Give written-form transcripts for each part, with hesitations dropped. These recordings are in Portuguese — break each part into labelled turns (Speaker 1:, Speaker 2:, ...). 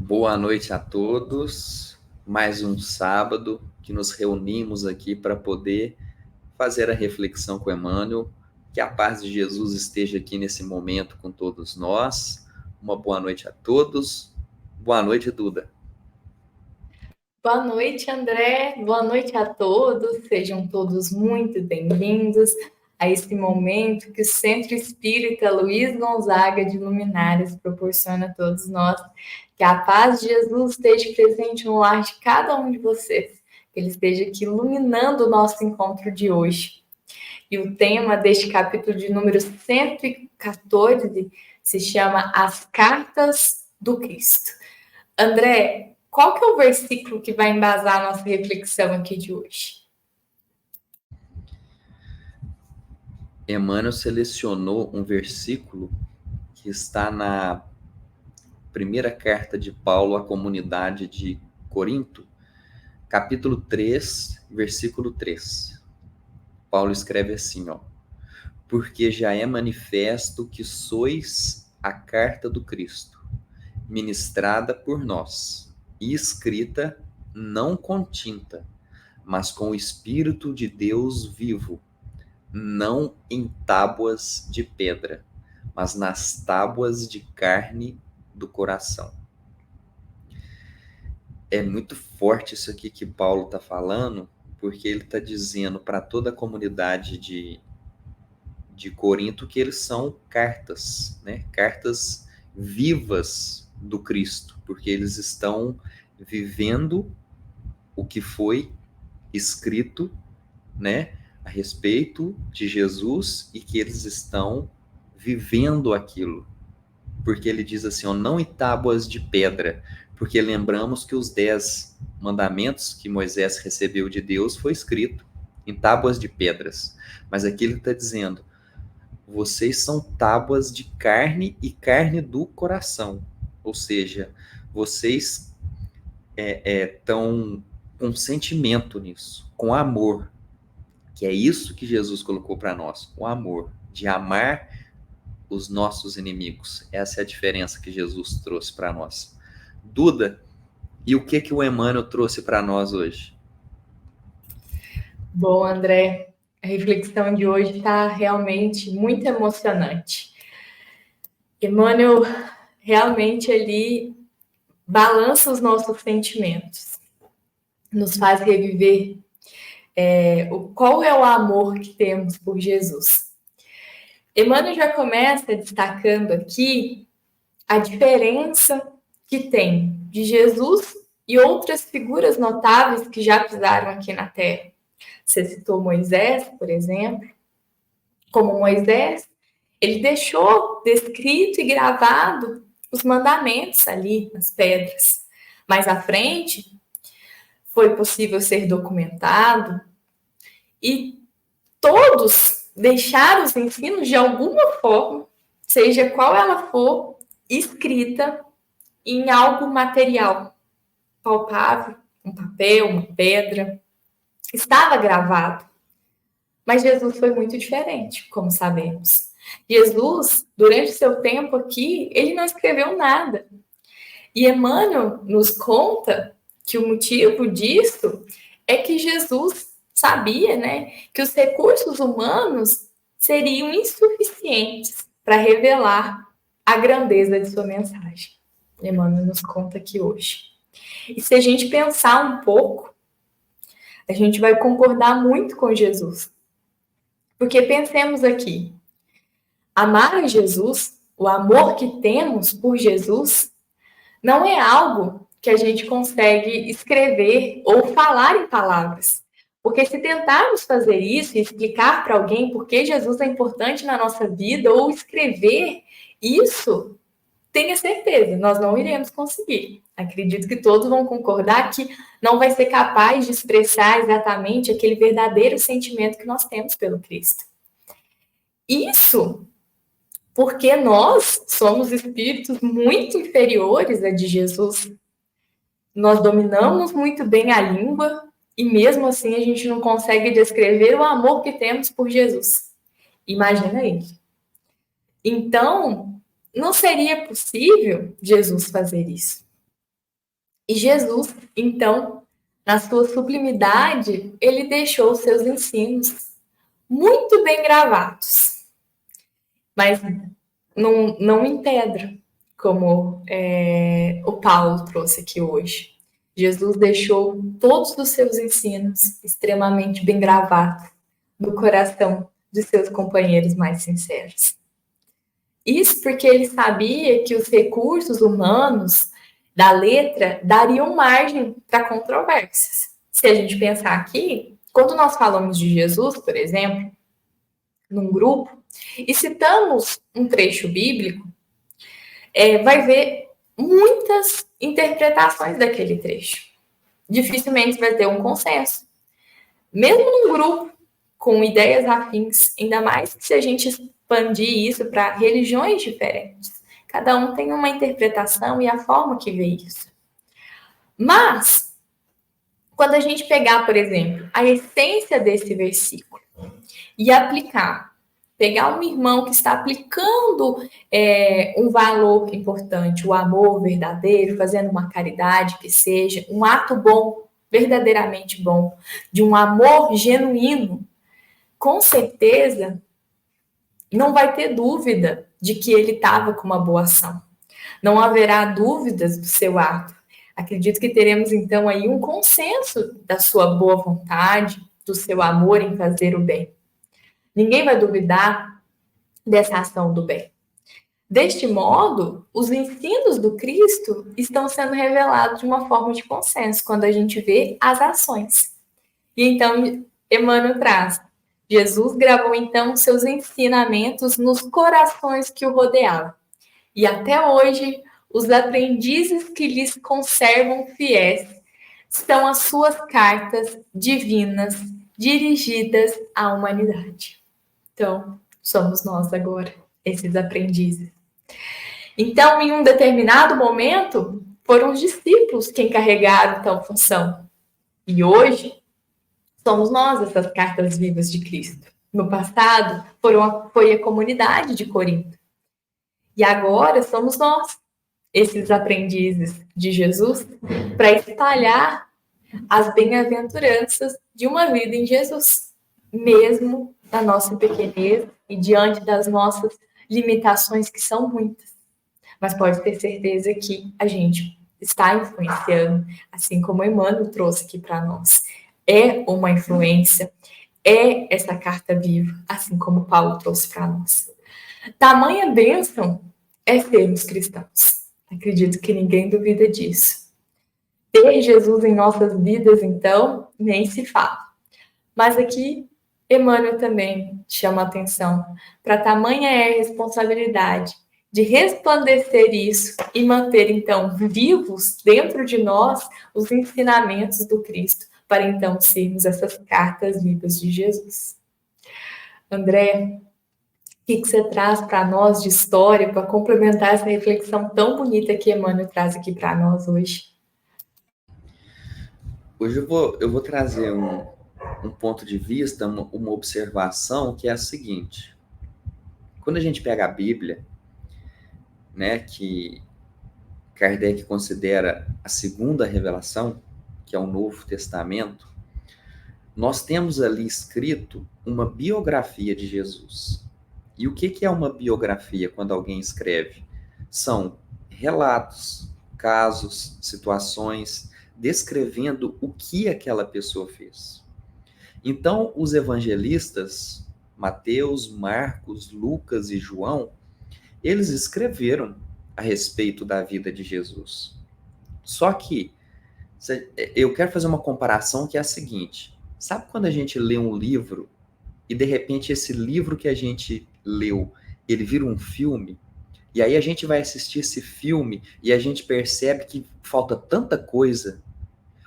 Speaker 1: Boa noite a todos. Mais um sábado que nos reunimos aqui para poder fazer a reflexão com Emmanuel. Que a paz de Jesus esteja aqui nesse momento com todos nós. Uma boa noite a todos. Boa noite, Duda.
Speaker 2: Boa noite, André. Boa noite a todos. Sejam todos muito bem-vindos a esse momento que o Centro Espírita Luiz Gonzaga de Luminares proporciona a todos nós. Que a paz de Jesus esteja presente no lar de cada um de vocês. Que ele esteja aqui iluminando o nosso encontro de hoje. E o tema deste capítulo de número 114 se chama As Cartas do Cristo. André, qual que é o versículo que vai embasar a nossa reflexão aqui de hoje?
Speaker 1: Emmanuel selecionou um versículo que está na primeira carta de Paulo à comunidade de Corinto, capítulo 3, versículo 3. Paulo escreve assim, porque já é manifesto que sois a carta do Cristo, ministrada por nós, e escrita não com tinta, mas com o Espírito de Deus vivo, não em tábuas de pedra, mas nas tábuas de carne do coração. É muito forte isso aqui que Paulo está falando, porque ele está dizendo para toda a comunidade de Corinto que eles são cartas, né? Cartas vivas do Cristo, porque eles estão vivendo o que foi escrito, né, a respeito de Jesus e que eles estão vivendo aquilo. Porque ele diz assim, não em tábuas de pedra, porque lembramos que os 10 mandamentos que Moisés recebeu de Deus foi escrito em tábuas de pedras. Mas aqui ele está dizendo, vocês são tábuas de carne e carne do coração. Ou seja, vocês estão com sentimento nisso, com amor, que é isso que Jesus colocou para nós, o amor, de amar os nossos inimigos. Essa é a diferença que Jesus trouxe para nós. Duda, e o que o Emmanuel trouxe para nós hoje?
Speaker 2: Bom, André, a reflexão de hoje está realmente muito emocionante. Emmanuel realmente ali balança os nossos sentimentos, nos faz reviver qual é o amor que temos por Jesus. Emmanuel já começa destacando aqui a diferença que tem de Jesus e outras figuras notáveis que já pisaram aqui na Terra. Você citou Moisés, por exemplo. Como Moisés, ele deixou descrito e gravado os mandamentos ali nas pedras. Mais à frente, foi possível ser documentado e todos deixaram os ensinos de alguma forma, seja qual ela for, escrita em algo material, palpável, um papel, uma pedra. Estava gravado. Mas Jesus foi muito diferente, como sabemos. Jesus, durante seu tempo aqui, ele não escreveu nada. E Emmanuel nos conta que o motivo disso é que Jesus sabia, né, que os recursos humanos seriam insuficientes para revelar a grandeza de sua mensagem. Emmanuel nos conta aqui hoje. E se a gente pensar um pouco, a gente vai concordar muito com Jesus. Porque pensemos aqui, amar Jesus, o amor que temos por Jesus, não é algo que a gente consegue escrever ou falar em palavras. Porque se tentarmos fazer isso e explicar para alguém por que Jesus é importante na nossa vida ou escrever isso, tenha certeza, nós não iremos conseguir. Acredito que todos vão concordar que não vai ser capaz de expressar exatamente aquele verdadeiro sentimento que nós temos pelo Cristo. Isso porque nós somos espíritos muito inferiores a de Jesus. Nós dominamos muito bem a língua e mesmo assim a gente não consegue descrever o amor que temos por Jesus. Imagina ele. Então, não seria possível Jesus fazer isso. E Jesus, então, na sua sublimidade, ele deixou os seus ensinos muito bem gravados, mas não em pedra, como o Paulo trouxe aqui hoje. Jesus deixou todos os seus ensinos extremamente bem gravados no coração de seus companheiros mais sinceros. Isso porque ele sabia que os recursos humanos da letra dariam margem para controvérsias. Se a gente pensar aqui, quando nós falamos de Jesus, por exemplo, num grupo, e citamos um trecho bíblico, vai ver muitas interpretações daquele trecho. Dificilmente vai ter um consenso. Mesmo num grupo com ideias afins, ainda mais se a gente expandir isso para religiões diferentes. Cada um tem uma interpretação e a forma que vê isso. Mas, quando a gente pegar, por exemplo, a essência desse versículo e aplicar, pegar um irmão que está aplicando um valor importante, o amor verdadeiro, fazendo uma caridade que seja um ato bom, verdadeiramente bom, de um amor genuíno, com certeza não vai ter dúvida de que ele estava com uma boa ação. Não haverá dúvidas do seu ato. Acredito que teremos então aí um consenso da sua boa vontade, do seu amor em fazer o bem. Ninguém vai duvidar dessa ação do bem. Deste modo, os ensinos do Cristo estão sendo revelados de uma forma de consenso, quando a gente vê as ações. E então, Emmanuel traz, Jesus gravou então seus ensinamentos nos corações que o rodeavam. E até hoje, os aprendizes que lhes conservam fiéis são as suas cartas divinas dirigidas à humanidade. Então, somos nós agora, esses aprendizes. Então, em um determinado momento, foram os discípulos quem carregaram tal função. E hoje, somos nós essas cartas vivas de Cristo. No passado, foi a comunidade de Corinto. E agora somos nós, esses aprendizes de Jesus, para espalhar as bem-aventuranças de uma vida em Jesus, mesmo na nossa pequenez e diante das nossas limitações, que são muitas. Mas pode ter certeza que a gente está influenciando, assim como Emmanuel trouxe aqui para nós. É uma influência, é essa carta viva, assim como Paulo trouxe para nós. Tamanha bênção é sermos cristãos. Acredito que ninguém duvida disso. Ter Jesus em nossas vidas, então, nem se fala. Mas aqui, Emmanuel também chama a atenção para tamanha é a responsabilidade de resplandecer isso e manter, então, vivos dentro de nós os ensinamentos do Cristo, para então sermos essas cartas vivas de Jesus. André, o que você traz para nós de história para complementar essa reflexão tão bonita que Emmanuel traz aqui para nós hoje?
Speaker 1: Hoje eu vou trazer um ponto de vista, uma observação que é a seguinte. Quando a gente pega a Bíblia, né, que Kardec considera a segunda revelação, que é o Novo Testamento, nós temos ali escrito uma biografia de Jesus. E o que é uma biografia quando alguém escreve? São relatos, casos, situações, descrevendo o que aquela pessoa fez. Então, os evangelistas, Mateus, Marcos, Lucas e João, eles escreveram a respeito da vida de Jesus. Só que eu quero fazer uma comparação que é a seguinte: sabe quando a gente lê um livro e de repente esse livro que a gente leu, ele vira um filme, e aí a gente vai assistir esse filme e a gente percebe que falta tanta coisa.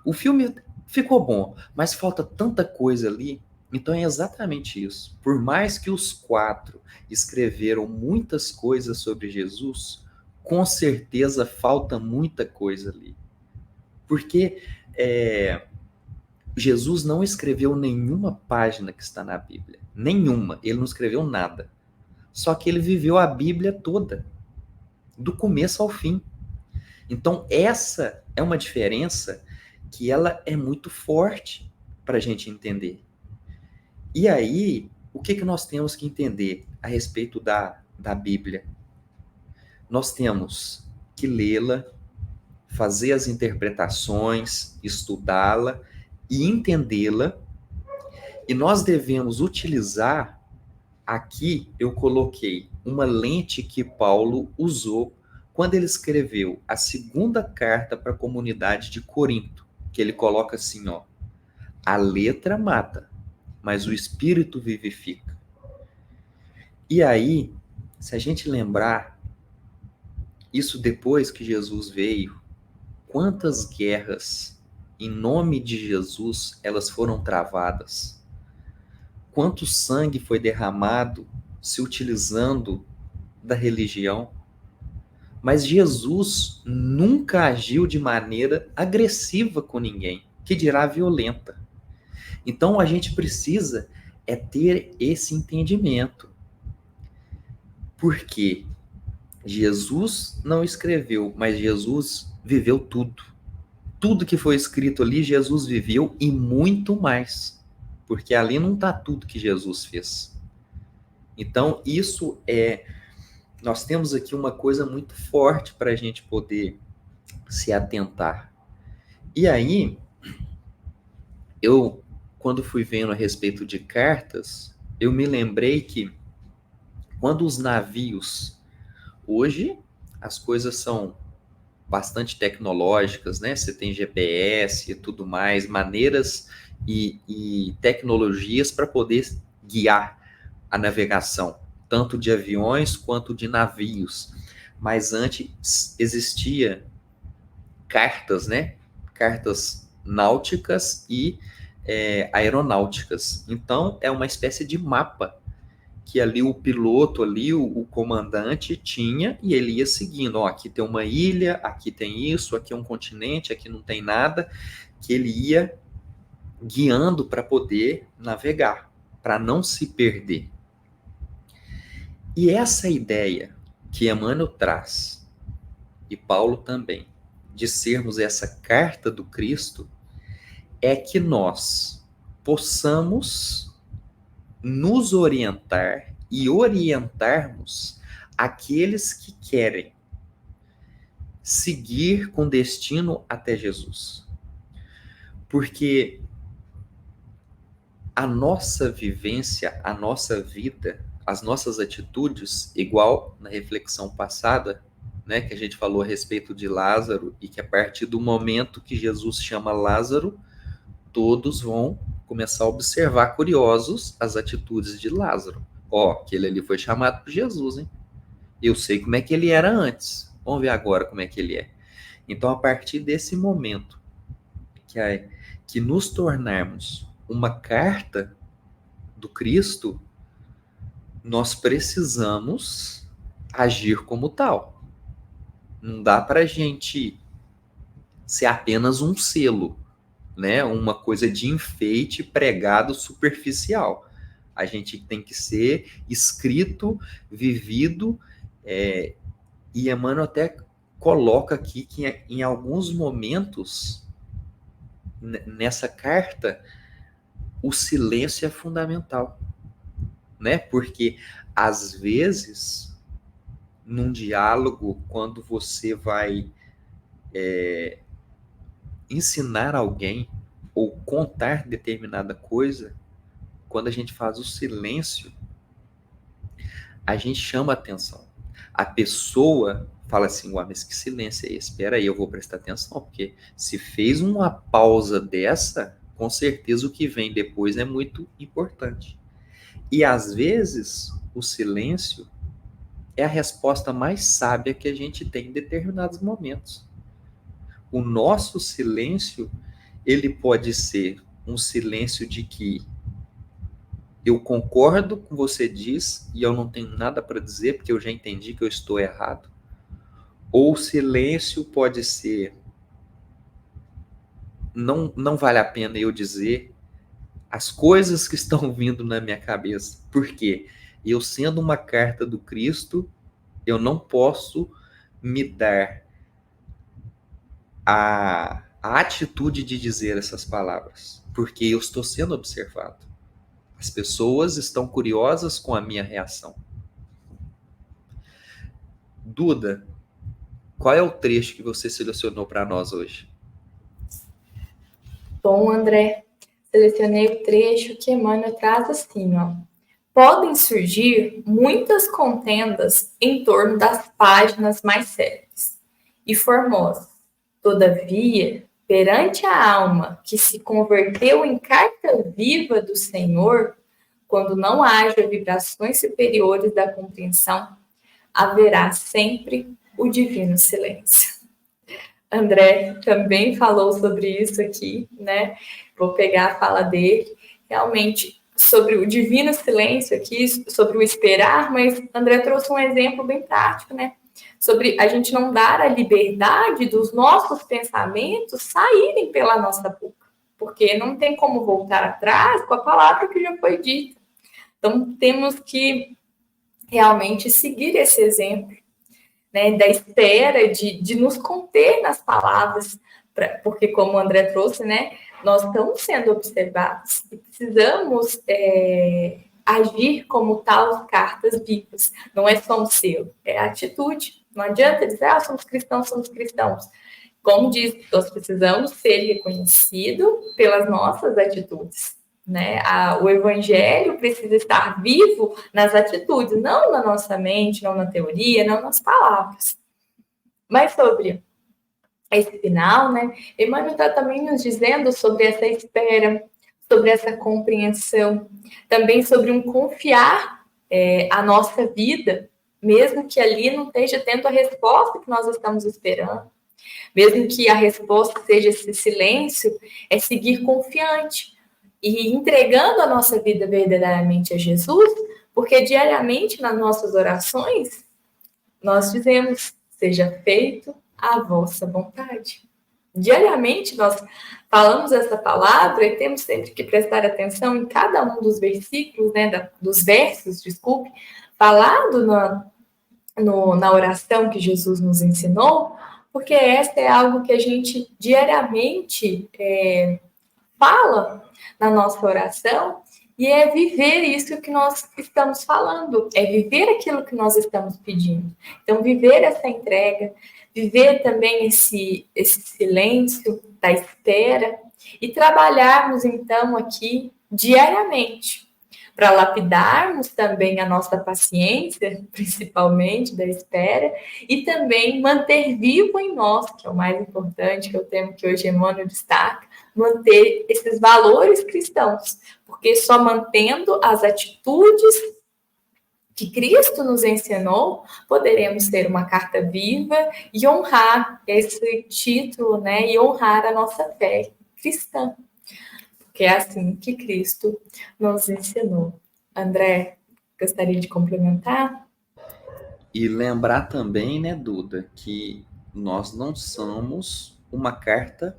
Speaker 1: O filme ficou bom, mas falta tanta coisa ali. Então é exatamente isso. Por mais que os quatro escreveram muitas coisas sobre Jesus, com certeza falta muita coisa ali. Porque Jesus não escreveu nenhuma página que está na Bíblia. Nenhuma. Ele não escreveu nada. Só que ele viveu a Bíblia toda, do começo ao fim. Então, essa é uma diferença que ela é muito forte para a gente entender. E aí, o que nós temos que entender a respeito da Bíblia? Nós temos que lê-la, fazer as interpretações, estudá-la e entendê-la, e nós devemos utilizar, aqui eu coloquei uma lente que Paulo usou quando ele escreveu a segunda carta para a comunidade de Corinto, que ele coloca assim, ó: a letra mata, mas o espírito vivifica. E aí, se a gente lembrar, isso depois que Jesus veio, quantas guerras em nome de Jesus elas foram travadas? Quanto sangue foi derramado se utilizando da religião? Mas Jesus nunca agiu de maneira agressiva com ninguém, que dirá violenta. Então a gente precisa ter esse entendimento. Porque Jesus não escreveu, mas Jesus viveu tudo. Tudo que foi escrito ali, Jesus viveu e muito mais. Porque ali não está tudo que Jesus fez. Então, nós temos aqui uma coisa muito forte para a gente poder se atentar. E aí, quando fui vendo a respeito de cartas, eu me lembrei que quando os navios, hoje as coisas são bastante tecnológicas, né? Você tem GPS e tudo mais, maneiras e tecnologias para poder guiar a navegação, tanto de aviões quanto de navios. Mas antes existia cartas, né? Cartas náuticas e aeronáuticas. Então, é uma espécie de mapa que ali o piloto, ali o comandante tinha, e ele ia seguindo. Ó, aqui tem uma ilha, aqui tem isso, aqui é um continente, aqui não tem nada, que ele ia guiando para poder navegar, para não se perder. E essa ideia que Emmanuel traz, e Paulo também, de sermos essa carta do Cristo, é que nós possamos nos orientar e orientarmos aqueles que querem seguir com destino até Jesus. Porque a nossa vivência, a nossa vida, as nossas atitudes, igual na reflexão passada, né, que a gente falou a respeito de Lázaro, e que a partir do momento que Jesus chama Lázaro, todos vão começar a observar curiosos as atitudes de Lázaro. Ó, aquele ali foi chamado por Jesus, hein? Eu sei como é que ele era antes. Vamos ver agora como é que ele é. Então, a partir desse momento que nos tornarmos uma carta do Cristo, nós precisamos agir como tal. Não dá para a gente ser apenas um selo, né? Uma coisa de enfeite pregado superficial. A gente tem que ser escrito, vivido, e Emmanuel até coloca aqui que em alguns momentos nessa carta o silêncio é fundamental, né? Porque às vezes num diálogo, quando você vai ensinar alguém ou contar determinada coisa, quando a gente faz o silêncio, a gente chama atenção. A pessoa fala assim, ué, mas que silêncio é esse? Espera aí, eu vou prestar atenção, porque se fez uma pausa dessa, com certeza o que vem depois é muito importante. E às vezes, o silêncio é a resposta mais sábia que a gente tem em determinados momentos. O nosso silêncio, ele pode ser um silêncio de que eu concordo com o que você diz e eu não tenho nada para dizer porque eu já entendi que eu estou errado. Ou o silêncio pode ser não vale a pena eu dizer as coisas que estão vindo na minha cabeça. Por quê? Eu sendo uma carta do Cristo, eu não posso me dar a atitude de dizer essas palavras, porque eu estou sendo observado. As pessoas estão curiosas com a minha reação. Duda, qual é o trecho que você selecionou para nós hoje?
Speaker 2: Bom, André, selecionei o trecho que Emmanuel traz assim, ó. Podem surgir muitas contendas em torno das páginas mais célebres e formosas. Todavia, perante a alma que se converteu em carta viva do Senhor, quando não haja vibrações superiores da compreensão, haverá sempre o divino silêncio. André também falou sobre isso aqui, né? Vou pegar a fala dele. Realmente, sobre o divino silêncio aqui, sobre o esperar, mas André trouxe um exemplo bem prático, né? Sobre a gente não dar a liberdade dos nossos pensamentos saírem pela nossa boca, porque não tem como voltar atrás com a palavra que já foi dita. Então, temos que realmente seguir esse exemplo, né, da espera, de nos conter nas palavras, porque, como o André trouxe, né, nós estamos sendo observados e precisamos agir como tal cartas vivas. Não é só um selo, é atitude. Não adianta dizer, somos cristãos, somos cristãos. Como diz, nós precisamos ser reconhecidos pelas nossas atitudes. Né? O evangelho precisa estar vivo nas atitudes, não na nossa mente, não na teoria, não nas palavras. Mas sobre esse final, né? Emmanuel está também nos dizendo sobre essa espera, sobre essa compreensão, também sobre um confiar a nossa vida, mesmo que ali não esteja tendo a resposta que nós estamos esperando, mesmo que a resposta seja esse silêncio, é seguir confiante e entregando a nossa vida verdadeiramente a Jesus, porque diariamente nas nossas orações nós dizemos: seja feito a vossa vontade. Diariamente nós falamos essa palavra e temos sempre que prestar atenção em cada um dos versículos, né, dos versos, desculpe, falado na oração que Jesus nos ensinou, porque essa é algo que a gente diariamente fala na nossa oração, e é viver isso que nós estamos falando, é viver aquilo que nós estamos pedindo. Então, viver essa entrega, viver também esse silêncio da espera e trabalharmos, então, aqui diariamente, para lapidarmos também a nossa paciência, principalmente da espera, e também manter vivo em nós, que é o mais importante, que é o tema que hoje Emmanuel destaca, manter esses valores cristãos, porque só mantendo as atitudes que Cristo nos ensinou, poderemos ter uma carta viva e honrar esse título, né? E honrar a nossa fé cristã, porque é assim que Cristo nos ensinou. André, gostaria de complementar?
Speaker 1: E lembrar também, né, Duda, que nós não somos uma carta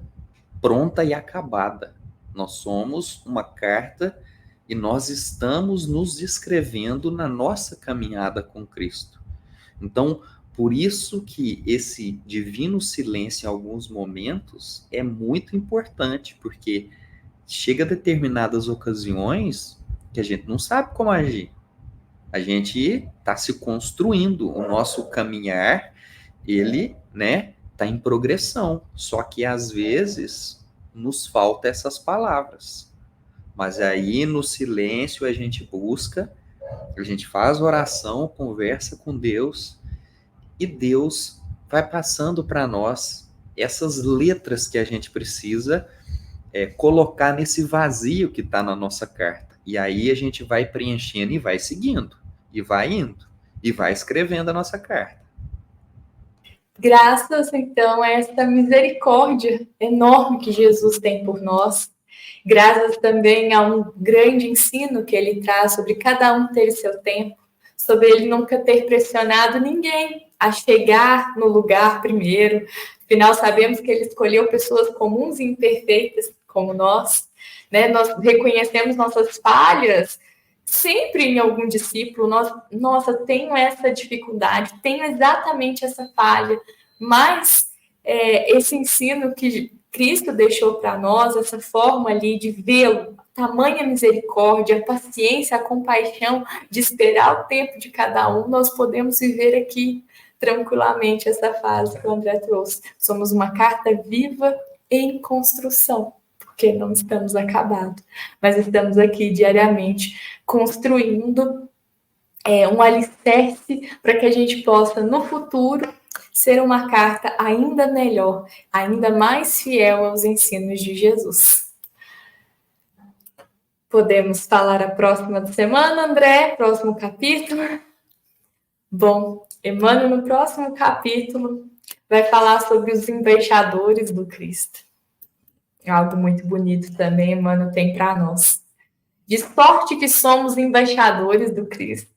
Speaker 1: pronta e acabada. Nós somos uma carta e nós estamos nos descrevendo na nossa caminhada com Cristo. Então, por isso que esse divino silêncio em alguns momentos é muito importante, porque chega a determinadas ocasiões que a gente não sabe como agir. A gente está se construindo, o nosso caminhar, ele, né, está em progressão. Só que às vezes nos falta essas palavras. Mas aí no silêncio a gente busca, a gente faz oração, conversa com Deus e Deus vai passando para nós essas letras que a gente precisa colocar nesse vazio que está na nossa carta. E aí a gente vai preenchendo e vai seguindo, e vai indo, e vai escrevendo a nossa carta.
Speaker 2: Graças, então, a essa misericórdia enorme que Jesus tem por nós, graças também a um grande ensino que ele traz sobre cada um ter seu tempo, sobre ele nunca ter pressionado ninguém a chegar no lugar primeiro. Afinal, sabemos que ele escolheu pessoas comuns e imperfeitas como nós, né? Nós reconhecemos nossas falhas sempre em algum discípulo. Nossa, tenho essa dificuldade, tenho exatamente essa falha, mas esse ensino que Cristo deixou para nós, essa forma ali de vê-lo, tamanha misericórdia, a paciência, a compaixão de esperar o tempo de cada um, nós podemos viver aqui tranquilamente essa fase que o André trouxe. Somos uma carta viva em construção, porque não estamos acabados, mas estamos aqui diariamente construindo um alicerce para que a gente possa, no futuro, ser uma carta ainda melhor, ainda mais fiel aos ensinos de Jesus. Podemos falar a próxima semana, André? Próximo capítulo? Bom, Emmanuel, no próximo capítulo, vai falar sobre os embaixadores do Cristo. É algo muito bonito também, Emmanuel tem para nós. De sorte que somos embaixadores do Cristo.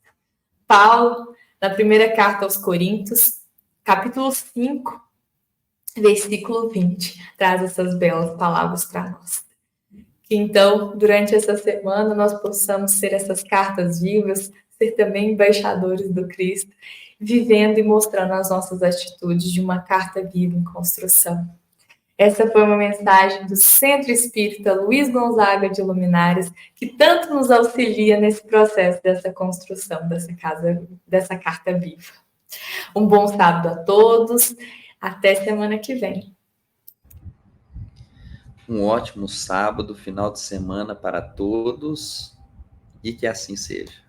Speaker 2: Paulo, na primeira carta aos Coríntios, capítulo 5, versículo 20, traz essas belas palavras para nós. Que então, durante essa semana, nós possamos ser essas cartas vivas, ser também embaixadores do Cristo, vivendo e mostrando as nossas atitudes de uma carta viva em construção. Essa foi uma mensagem do Centro Espírita Luiz Gonzaga de Luminares, que tanto nos auxilia nesse processo dessa construção dessa carta viva. Um bom sábado a todos, até semana que vem.
Speaker 1: Um ótimo sábado, final de semana para todos, e que assim seja.